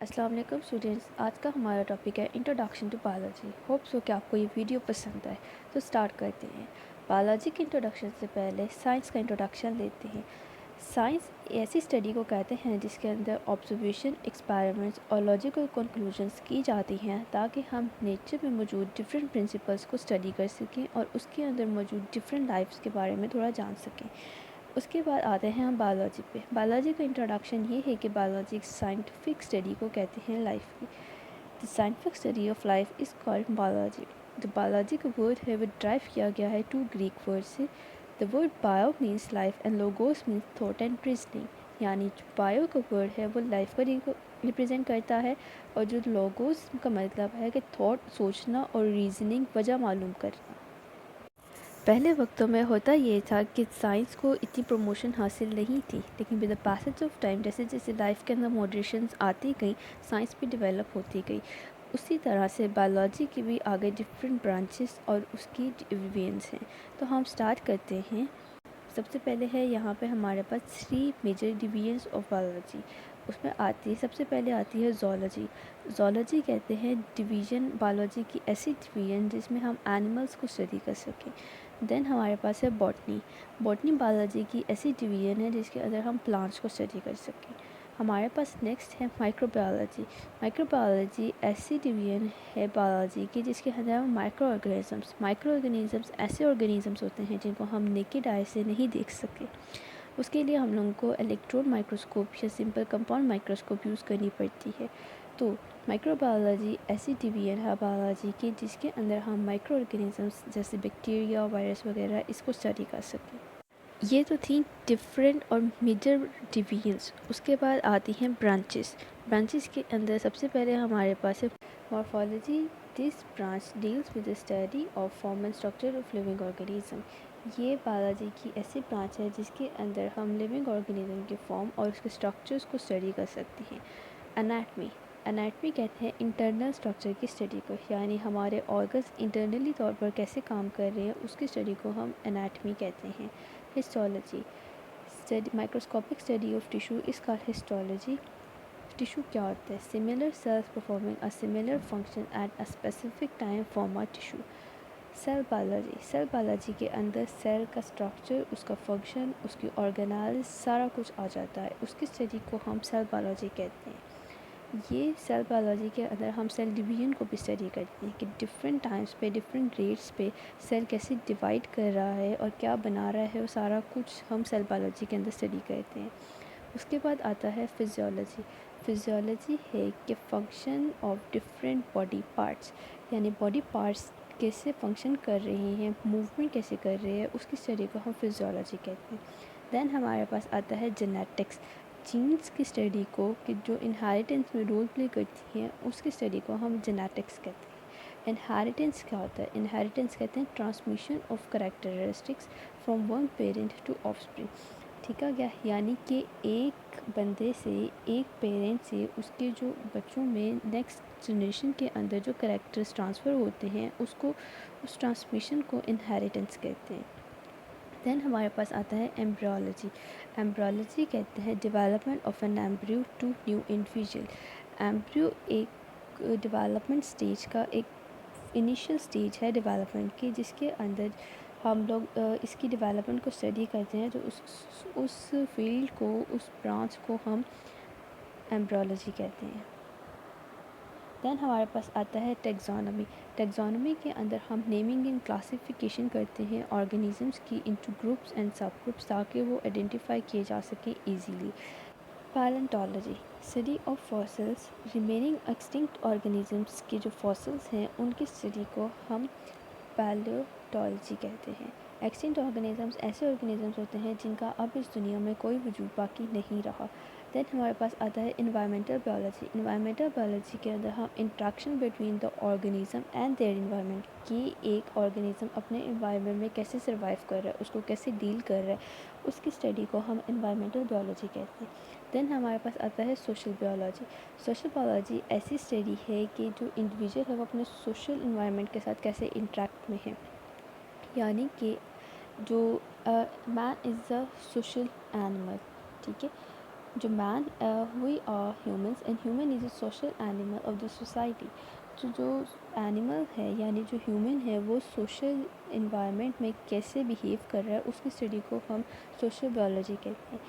अस्सलाम वालेकुम स्टूडेंट्स। आज का हमारा टॉपिक है introduction to biology. Hope so कि आपको ये वीडियो पसंद आए। तो स्टार्ट करते हैं। बायोलॉजी के इंट्रोडक्शन से पहले साइंस का इंट्रोडक्शन लेते हैं। साइंस ऐसी स्टडी को कहते हैं जिसके अंदर ऑब्जर्वेशन, एक्सपेरिमेंट्स और लॉजिकल कंक्लूजन्स की जाती हैं ताकि हम नेचर में मौजूद डिफरेंट प्रिंसिपल्स को स्टडी कर सकें और उसके अंदर मौजूद डिफरेंट लाइफ्स के बारे में थोड़ा जान सकें। उसके बाद आते हैं हम बायोलॉजी पे। बायोलॉजी का इंट्रोडक्शन ये है कि बायोलॉजी एक साइंटिफिक स्टडी को कहते हैं लाइफ की। The scientific study of life is called biology. जो बायोलॉजी का वर्ड है वो ड्राइव किया गया है 2 ग्रीक वर्ड से। The word bio means life and logos means thought and reasoning. यानी जो बायो का वर्ड है वो लाइफ को रिप्रेजेंट करता है और जो लोगोस का मतलब है कि थॉट, सोचना और रीजनिंग, वजह मालूम करना। पहले वक्तों में होता ये था कि साइंस को इतनी प्रमोशन हासिल नहीं थी, लेकिन with the passage of time जैसे जैसे लाइफ के अंदर मॉडरेशंस आती गई, साइंस भी डेवलप होती गई। उसी तरह से बायोलॉजी की भी आगे डिफरेंट ब्रांचेस और उसकी डिवीजन्स हैं। तो हम स्टार्ट करते हैं। सबसे पहले है यहाँ पे हमारे पास 3 मेजर डिवीजन्स ऑफ बायोलॉजी। उसमें आती है, सबसे पहले आती है ज़ूलॉजी। ज़ूलॉजी कहते हैं डिवीज़न, बायोलॉजी की ऐसी डिवीज़न जिसमें हम एनिमल्स को स्टडी कर सकें। देन हमारे पास है बॉटनी। बॉटनी बायोलॉजी की ऐसी डिवीज़न है जिसके अंदर हम प्लांट्स को स्टडी कर सकें। हमारे पास नेक्स्ट है माइक्रोबायोलॉजी। माइक्रोबायोलॉजी ऐसी डिवीज़न है बायोलॉजी की जिसके अंदर हम माइक्रो ऑर्गेनिज़म्स ऐसे ऑर्गेनिज़म्स होते हैं जिनको हम नेकेड आई से नहीं देख सके। उसके लिए हम लोगों को इलेक्ट्रॉन माइक्रोस्कोप या सिंपल कंपाउंड माइक्रोस्कोप यूज़ करनी पड़ती है। तो माइक्रोबायोलॉजी ऐसी डिवीजन है बायोलॉजी की जिसके अंदर हम माइक्रो ऑर्गेनिज़म्स जैसे बैक्टीरिया, वायरस वगैरह इसको स्टडी कर सकें। ये तो थी डिफरेंट और मेजर डिवीजन्स। उसके बाद आती हैं ब्रांचेस। ब्रांचेस के अंदर सबसे पहले हमारे पास है morphology. This branch deals with the study of form and structure of living organism. ये बायोलॉजी की ऐसी ब्रांच है जिसके अंदर हम लिविंग ऑर्गेनिज्म के फॉर्म और उसके स्ट्रक्चर्स को स्टडी कर सकते हैं। एनाटमी। एनाटमी कहते हैं इंटरनल स्ट्रक्चर की स्टडी को, यानी हमारे ऑर्गन्स इंटरनली तौर पर कैसे काम कर रहे हैं उसकी स्टडी को हम एनाटमी कहते हैं। Histology, study microscopic study of tissue is called histology. Tissue क्या होता है? Similar cells performing a similar function at a specific time form a tissue. Cell biology, cell biology के अंदर सेल का स्ट्रक्चर, उसका फंक्शन, उसकी ऑर्गेनाइज सारा कुछ आ जाता है। उसकी स्टडी को हम सेल बायोलॉजी कहते हैं। ये सेल बायोलॉजी के अंदर हम सेल डिवीजन को भी स्टडी करते हैं कि डिफरेंट टाइम्स पे, डिफरेंट रेट्स पे सेल कैसे डिवाइड कर रहा है और क्या बना रहा है, वो सारा कुछ हम सेल बायोलॉजी के अंदर स्टडी करते हैं। उसके बाद आता है फिजियोलॉजी। फिजियोलॉजी है कि function of different body parts, यानी बॉडी पार्ट्स कैसे फंक्शन कर रहे हैं, मूवमेंट कैसे कर रहे हैं, उसकी स्टडी को हम फिजियोलॉजी कहते हैं। देन हमारे पास आता है जेनेटिक्स। जीन्स की स्टडी को कि जो इनहेरिटेंस में रोल प्ले करती हैं उसकी स्टडी को हम जेनेटिक्स कहते हैं। इनहेरिटेंस क्या होता है? इनहेरिटेंस कहते हैं transmission of characteristics from one parent to offspring. ठीक है क्या? यानी कि एक बंदे से, एक पेरेंट से उसके जो बच्चों में नेक्स्ट जनरेशन के अंदर जो कैरेक्टर्स ट्रांसफ़र होते हैं उसको, उस ट्रांसमिशन को इनहेरिटेंस कहते हैं। देन हमारे पास आता है एम्ब्रियोलॉजी। एम्ब्रियोलॉजी कहते हैं development of an embryo to new individual. Embryo एक डेवलपमेंट स्टेज का एक इनिशियल स्टेज है डेवलपमेंट की, जिसके अंदर हम लोग इसकी डेवलपमेंट को स्टडी करते हैं। तो उस फील्ड को, उस ब्रांच को हम एम्ब्रियोलॉजी कहते हैं। देन हमारे पास आता है टेक्सोनॉमी। टेक्सोनॉमी के अंदर हम नेमिंग एंड क्लासिफिकेशन करते हैं ऑर्गेनिजम्स की इनटू ग्रुप्स एंड सब ग्रुप्स ताकि वो आइडेंटिफाई किए जा सकें easily. Palaeontology, study of fossils, remaining extinct organisms के जो फॉसिल्स हैं उनकी स्टडी को हम पैलेंटोलॉजी कहते हैं। एक्सटिंक्ट ऑर्गेनिजम्स ऐसे ऑर्गेनिजम्स होते हैं जिनका अब इस दुनिया में कोई वजूद बाकी नहीं रहा। देन हमारे पास आता है इन्वायरमेंटल बायोलॉजी। इन्वायरमेंटल बायोलॉजी के अंदर हम interaction between the organism and their environment, कि एक ऑर्गेनिज्म अपने इन्वायरमेंट में कैसे सर्वाइव कर रहा है, उसको कैसे डील कर रहा है, उसकी स्टडी को हम इन्वायरमेंटल बायोलॉजी कहते हैं। देन हमारे पास आता है सोशल बायोलॉजी। सोशल बायोलॉजी ऐसी स्टडी है कि जो इंडिविजुअल है वो अपने सोशल इन्वायरमेंट के साथ कैसे इंट्रैक्ट में है, यानी कि जो man is a social animal. ठीक है। जो man we are humans and human is a social animal of the society. जो एनिमल है यानी जो ह्यूमन है वो सोशल इन्वायरमेंट में कैसे बिहेव कर रहा है उसकी स्टडी को हम सोशल बायोलॉजी कहते हैं।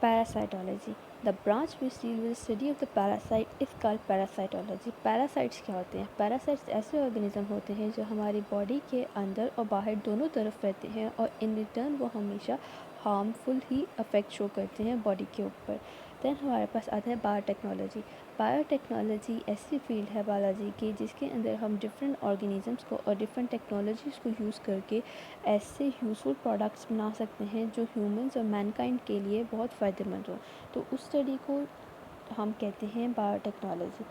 Parasitology, the branch which deal with study of the parasite is called parasitology. Parasites क्या होते हैं? पैरासाइट्स ऐसे ऑर्गेनिज्म होते हैं जो हमारी बॉडी के अंदर और बाहर दोनों तरफ रहते हैं और इन रिटर्न वो हमेशा हार्मफुल ही अफेक्ट शो करते हैं बॉडी के ऊपर। देन हमारे पास आता है बायोटेक्नोलॉजी। बायोटेक्नोलॉजी ऐसी फील्ड है बायोलॉजी की जिसके अंदर हम डिफरेंट ऑर्गेनिजम्स को और डिफरेंट टेक्नोलॉजीज़ को यूज़ करके ऐसे यूज़फुल प्रोडक्ट्स बना सकते हैं जो ह्यूमंस और मैनकाइंड के लिए बहुत फ़ायदेमंद हो। तो उस स्टडी को हम कहते हैं biotechnology.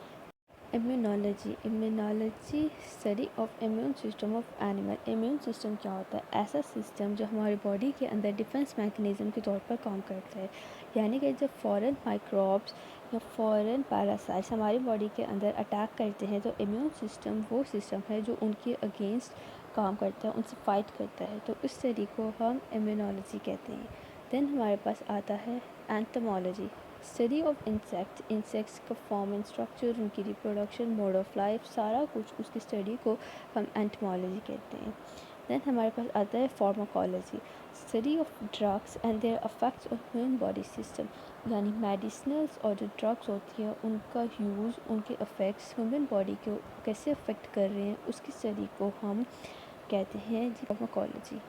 Immunology, immunology study of immune system of animal. Immune system क्या होता है? ऐसा सिस्टम जो हमारी बॉडी के अंदर डिफेंस मैकेनिज़्म के तौर पर काम करता है। यानी कि जब फॉरेन माइक्रोब्स या फॉरेन पैरासाइट्स हमारी बॉडी के अंदर अटैक करते हैं तो इम्यून सिस्टम वो सिस्टम है जो उनके अगेंस्ट काम करता है, उनसे फाइट करता है। तो इस स्टडी को हम इम्यूनोलॉजी कहते हैं। देन हमारे पास आता है एंटोमोलॉजी, स्टडी ऑफ इंसेक्ट्स का फॉर्म एंड स्ट्रक्चर, उनकी रिप्रोडक्शन, मोड ऑफ लाइफ, सारा कुछ उसकी स्टडी को हम एंटोमोलॉजी कहते हैं। देन हमारे पास आता है pharmacology, study of drugs and their affects on human body system. यानी मेडिसिनल्स और जो ड्रग्स होती है उनका यूज़, उनके अफेक्ट्स ह्यूमन बॉडी को कैसे अफेक्ट कर रहे हैं उसकी स्टडी को हम कहते हैं फार्माकोलॉजी।